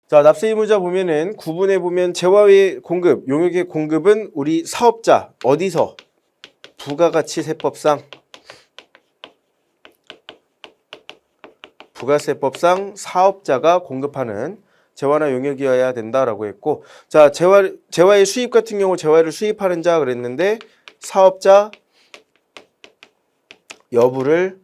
자, 납세 의무자 보면은 구분해 보면 재화의 공급, 용역의 공급은 우리 사업자 어디서 부가가치세법상 사업자가 공급하는 재화나 용역이어야 된다라고 했고, 자, 재화의 수입 같은 경우 재화를 수입하는 자 그랬는데 사업자 여부를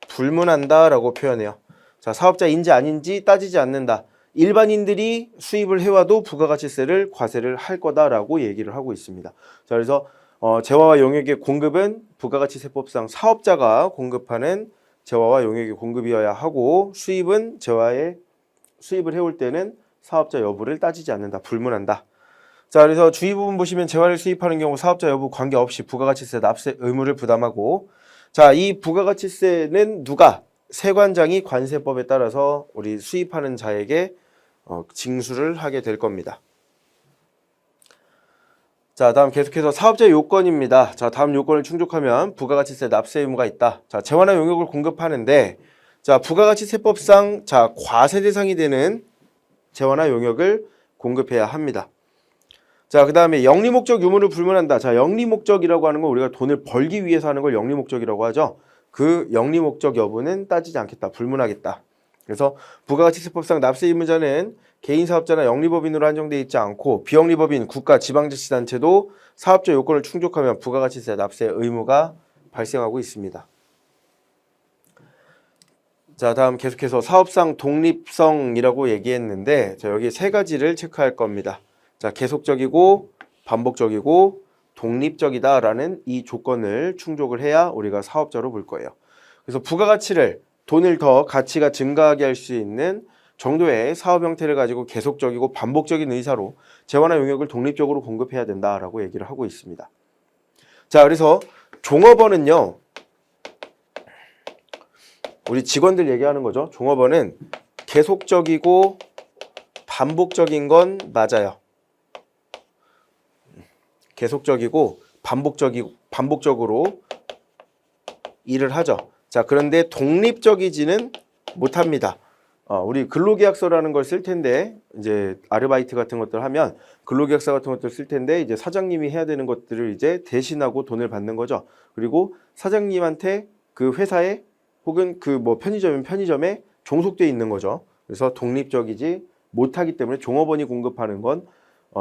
불문한다라고 표현해요. 자, 사업자인지 아닌지 따지지 않는다. 일반인들이 수입을 해와도 부가가치세를 과세를 할 거다라고 얘기를 하고 있습니다. 자, 그래서 재화와 용역의 공급은 부가가치세법상 사업자가 공급하는 재화와 용역의 공급이어야 하고, 수입은 수입을 해올 때는 사업자 여부를 따지지 않는다, 불문한다. 자, 그래서 주의 부분 보시면 재화를 수입하는 경우 사업자 여부 관계없이 부가가치세 납세 의무를 부담하고, 자, 이 부가가치세는 누가? 세관장이 관세법에 따라서 우리 수입하는 자에게 징수를 하게 될 겁니다. 자, 다음 계속해서 사업자 요건입니다. 자, 다음 요건을 충족하면 부가가치세 납세 의무가 있다. 자, 재화나 용역을 공급하는데, 자, 부가가치세법상 자, 과세 대상이 되는 재화나 용역을 공급해야 합니다. 자, 그 다음에 영리목적 유무를 불문한다. 자, 영리목적이라고 하는 건 우리가 돈을 벌기 위해서 하는 걸 영리목적이라고 하죠. 그 영리목적 여부는 따지지 않겠다, 불문하겠다. 그래서 부가가치세법상 납세 의무자는 개인사업자나 영리법인으로 한정되어 있지 않고 비영리법인, 국가, 지방자치단체도 사업자 요건을 충족하면 부가가치세 납세 의무가 발생하고 있습니다. 자, 다음 계속해서 사업상 독립성이라고 얘기했는데, 자, 여기 세 가지를 체크할 겁니다. 자, 계속적이고 반복적이고 독립적이다라는 이 조건을 충족을 해야 우리가 사업자로 볼 거예요. 그래서 부가가치를, 돈을 더 가치가 증가하게 할 수 있는 정도의 사업 형태를 가지고 계속적이고 반복적인 의사로 재화나 용역을 독립적으로 공급해야 된다라고 얘기를 하고 있습니다. 자, 그래서 종업원은요, 우리 직원들 얘기하는 거죠. 종업원은 계속적이고 반복적인 건 맞아요. 계속적이고 반복적으로 일을 하죠. 자, 그런데 독립적이지는 못합니다. 우리 근로계약서라는 걸 쓸 텐데, 이제 아르바이트 같은 것들 하면 근로계약서 같은 것들 쓸 텐데, 이제 사장님이 해야 되는 것들을 이제 대신하고 돈을 받는 거죠. 그리고 사장님한테 그 회사에 혹은 그 뭐 편의점에 종속돼 있는 거죠. 그래서 독립적이지 못하기 때문에 종업원이 공급하는 건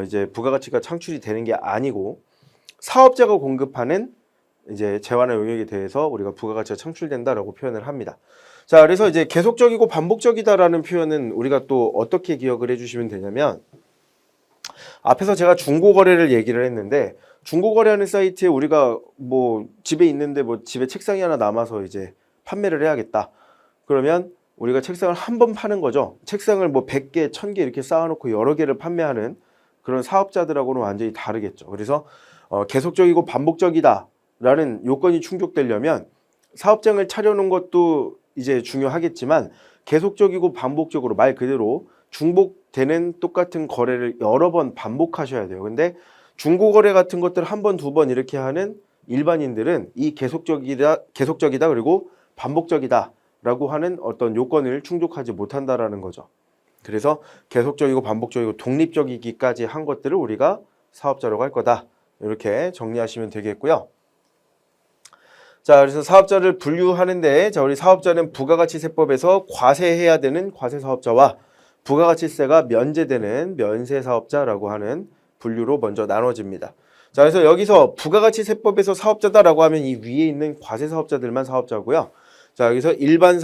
이제 부가가치가 창출이 되는 게 아니고, 사업자가 공급하는 이제 재화나 용역에 대해서 우리가 부가가치가 창출된다라고 표현을 합니다. 자, 그래서 이제 계속적이고 반복적이다라는 표현은 우리가 또 어떻게 기억을 해주시면 되냐면, 앞에서 제가 중고거래를 얘기를 했는데, 중고거래하는 사이트에 우리가 뭐 집에 있는데 뭐 집에 책상이 하나 남아서 이제 판매를 해야겠다. 그러면 우리가 책상을 한 번 파는 거죠. 책상을 뭐 100개, 1000개 이렇게 쌓아놓고 여러 개를 판매하는 그런 사업자들하고는 완전히 다르겠죠. 그래서 계속적이고 반복적이다라는 요건이 충족되려면 사업장을 차려놓은 것도 이제 중요하겠지만, 계속적이고 반복적으로 말 그대로 중복되는 똑같은 거래를 여러 번 반복하셔야 돼요. 근데 중고거래 같은 것들 한 번, 두 번 이렇게 하는 일반인들은 이 계속적이다 그리고 반복적이다 라고 하는 어떤 요건을 충족하지 못한다라는 거죠. 그래서 계속적이고 반복적이고 독립적이기까지 한 것들을 우리가 사업자라고 할 거다, 이렇게 정리하시면 되겠고요. 자, 그래서 사업자를 분류하는데, 자, 우리 사업자는 부가가치세법에서 과세해야 되는 과세사업자와 부가가치세가 면제되는 면세사업자라고 하는 분류로 먼저 나눠집니다. 자, 그래서 여기서 부가가치세법에서 사업자다라고 하면 이 위에 있는 과세사업자들만 사업자고요. 자, 여기서 일반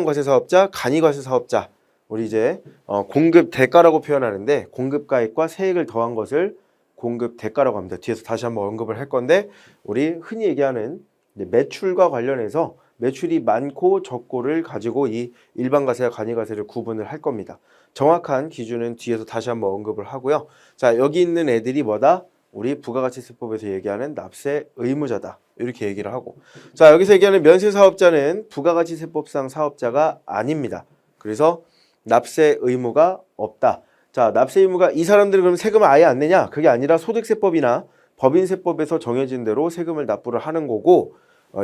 과세사업자, 간이과세사업자, 우리 이제 공급 대가라고 표현하는데, 공급가액과 세액을 더한 것을 공급 대가라고 합니다. 뒤에서 다시 한번 언급을 할 건데, 우리 흔히 얘기하는 매출과 관련해서 매출이 많고 적고를 가지고 이 일반 과세와 간이 과세를 구분을 할 겁니다. 정확한 기준은 뒤에서 다시 한번 언급을 하고요. 자, 여기 있는 애들이 뭐다? 우리 부가가치세법에서 얘기하는 납세 의무자다, 이렇게 얘기를 하고, 자, 여기서 얘기하는 면세사업자는 부가가치세법상 사업자가 아닙니다. 그래서 납세 의무가 없다. 자, 납세 의무가, 이 사람들은 그럼 세금을 아예 안 내냐? 그게 아니라 소득세법이나 법인세법에서 정해진 대로 세금을 납부를 하는 거고,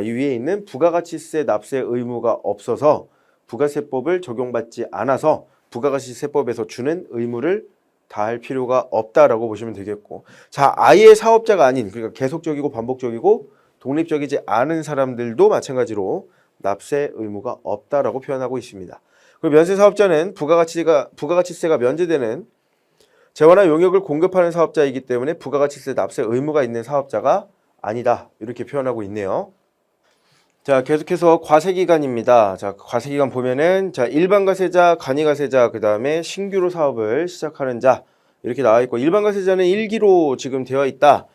이 위에 있는 부가가치세 납세 의무가 없어서 부가세법을 적용받지 않아서 부가가치세법에서 주는 의무를 다할 필요가 없다라고 보시면 되겠고, 자, 아예 사업자가 아닌, 그러니까 계속적이고 반복적이고 독립적이지 않은 사람들도 마찬가지로 납세 의무가 없다라고 표현하고 있습니다. 그리고 면세사업자는 부가가치세가 면제되는 재화나 용역을 공급하는 사업자이기 때문에 부가가치세 납세 의무가 있는 사업자가 아니다, 이렇게 표현하고 있네요. 자, 계속해서 과세기간입니다. 자, 과세기간 보면은, 자, 일반과세자, 간이과세자, 그 다음에 신규로 사업을 시작하는 자, 이렇게 나와 있고, 일반과세자는 1기로 지금 되어 있다.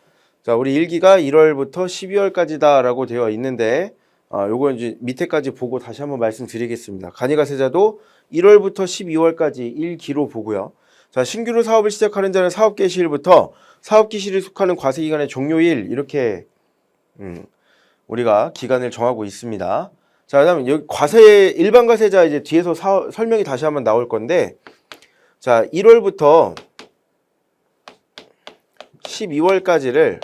자, 우리 1기가 1월부터 12월까지다라고 되어 있는데, 요거 이제 밑에까지 보고 다시 한번 말씀드리겠습니다. 간이과세자도 1월부터 12월까지 1기로 보고요. 자, 신규로 사업을 시작하는 자는 사업 개시일부터 사업 기시를 속하는 과세기간의 종료일, 이렇게, 우리가 기간을 정하고 있습니다. 자, 그다음에 여기 일반 과세자 이제 뒤에서 설명이 다시 한번 나올 건데, 자, 1월부터 12월까지를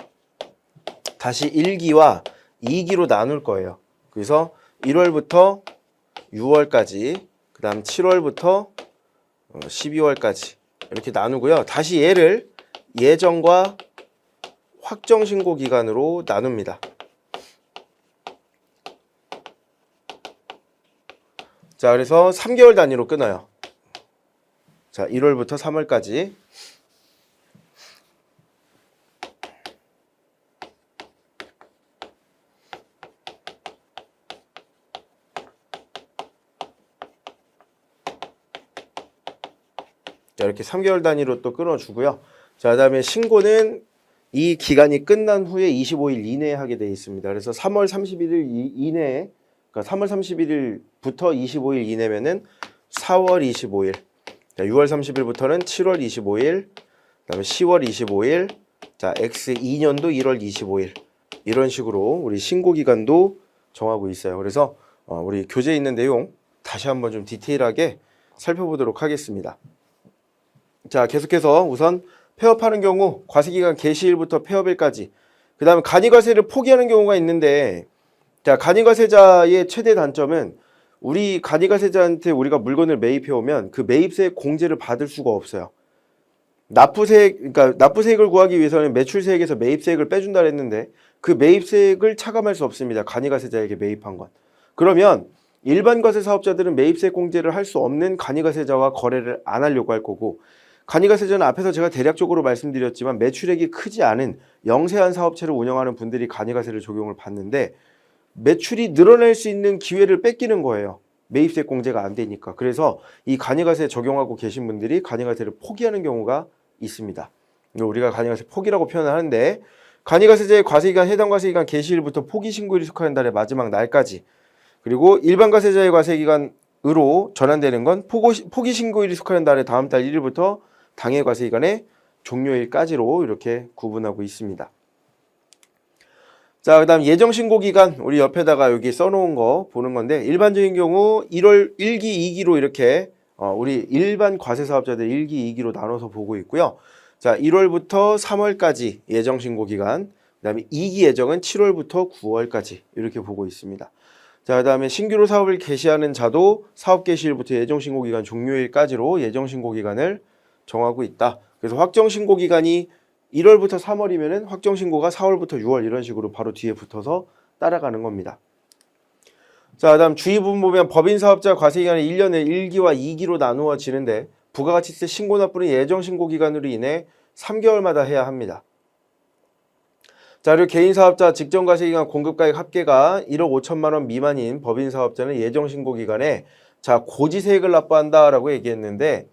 다시 1기와 2기로 나눌 거예요. 그래서 1월부터 6월까지, 그 다음 7월부터 12월까지 이렇게 나누고요. 다시 얘를 예정과 확정신고 기간으로 나눕니다. 자, 그래서 3개월 단위로 끊어요. 자, 1월부터 3월까지. 자, 이렇게 3개월 단위로 또 끊어주고요. 자, 그 다음에 신고는 이 기간이 끝난 후에 25일 이내에 하게 되어 있습니다. 그래서 3월 31일 이내에, 그러니까 3월 31일부터 25일 이내면은 4월 25일, 자, 6월 30일부터는 7월 25일, 그다음에 10월 25일, 자, X 2년도 1월 25일, 이런 식으로 우리 신고 기간도 정하고 있어요. 그래서 우리 교재에 있는 내용 다시 한번 좀 디테일하게 살펴보도록 하겠습니다. 자, 계속해서 우선 폐업하는 경우 과세기간 개시일부터 폐업일까지, 그 다음에 간이과세를 포기하는 경우가 있는데, 자, 간이과세자의 최대 단점은 우리 간이과세자한테 우리가 물건을 매입해 오면 그 매입세액 공제를 받을 수가 없어요. 그러니까 납부세액을 구하기 위해서는 매출세액에서 매입세액을 빼준다 했는데 그 매입세액을 차감할 수 없습니다. 간이과세자에게 매입한 건. 그러면 일반 과세 사업자들은 매입세액 공제를 할 수 없는 간이과세자와 거래를 안 하려고 할 거고, 간이과세자는 앞에서 제가 대략적으로 말씀드렸지만 매출액이 크지 않은 영세한 사업체를 운영하는 분들이 간이과세를 적용을 받는데, 매출이 늘어날 수 있는 기회를 뺏기는 거예요. 매입세 공제가 안 되니까. 그래서 이 간이과세 적용하고 계신 분들이 간이과세를 포기하는 경우가 있습니다. 우리가 간이과세 포기라고 표현을 하는데, 간이과세자의 과세기간, 해당 과세기간 개시일부터 포기신고일이 속하는 달의 마지막 날까지, 그리고 일반 과세자의 과세기간으로 전환되는 건 포기신고일이 속하는 달의 다음 달 1일부터 당해 과세기간의 종료일까지로 이렇게 구분하고 있습니다. 자, 그 다음 예정신고기간, 우리 옆에다가 여기 써놓은 거 보는 건데, 일반적인 경우 1월 1기, 2기로 이렇게 우리 일반 과세사업자들 1기, 2기로 나눠서 보고 있고요. 자, 1월부터 3월까지 예정신고기간, 그 다음에 2기 예정은 7월부터 9월까지 이렇게 보고 있습니다. 자, 그 다음에 신규로 사업을 개시하는 자도 사업 개시일부터 예정신고기간 종료일까지로 예정신고기간을 정하고 있다. 그래서 확정신고기간이 1월부터 3월이면은 확정신고가 4월부터 6월 이런 식으로 바로 뒤에 붙어서 따라가는 겁니다. 자, 그다음 주의 부분 보면 법인사업자 과세기간이 1년에 1기와 2기로 나누어지는데, 부가가치세 신고 납부는 예정신고기간으로 인해 3개월마다 해야 합니다. 자, 그리고 개인사업자 직전과세기간 공급가액 합계가 1억 5천만 원 미만인 법인사업자는 예정신고기간에, 자, 고지세액을 납부한다라고 얘기했는데,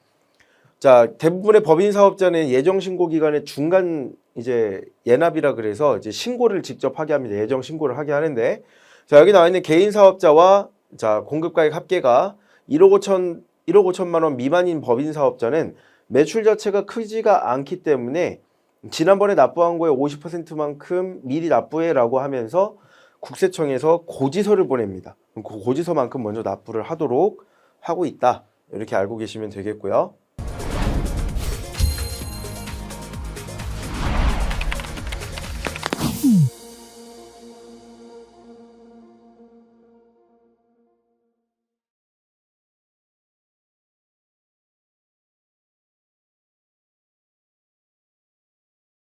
자, 대부분의 법인 사업자는 예정 신고 기간에 중간 이제 예납이라 그래서 이제 신고를 직접 하게 합니다. 예정 신고를 하게 하는데, 자, 여기 나와 있는 개인 사업자와, 자, 공급가액 합계가 1억 5천만 원 미만인 법인 사업자는 매출 자체가 크지가 않기 때문에 지난번에 납부한 거의 50%만큼 미리 납부해라고 하면서 국세청에서 고지서를 보냅니다. 그 고지서만큼 먼저 납부를 하도록 하고 있다, 이렇게 알고 계시면 되겠고요.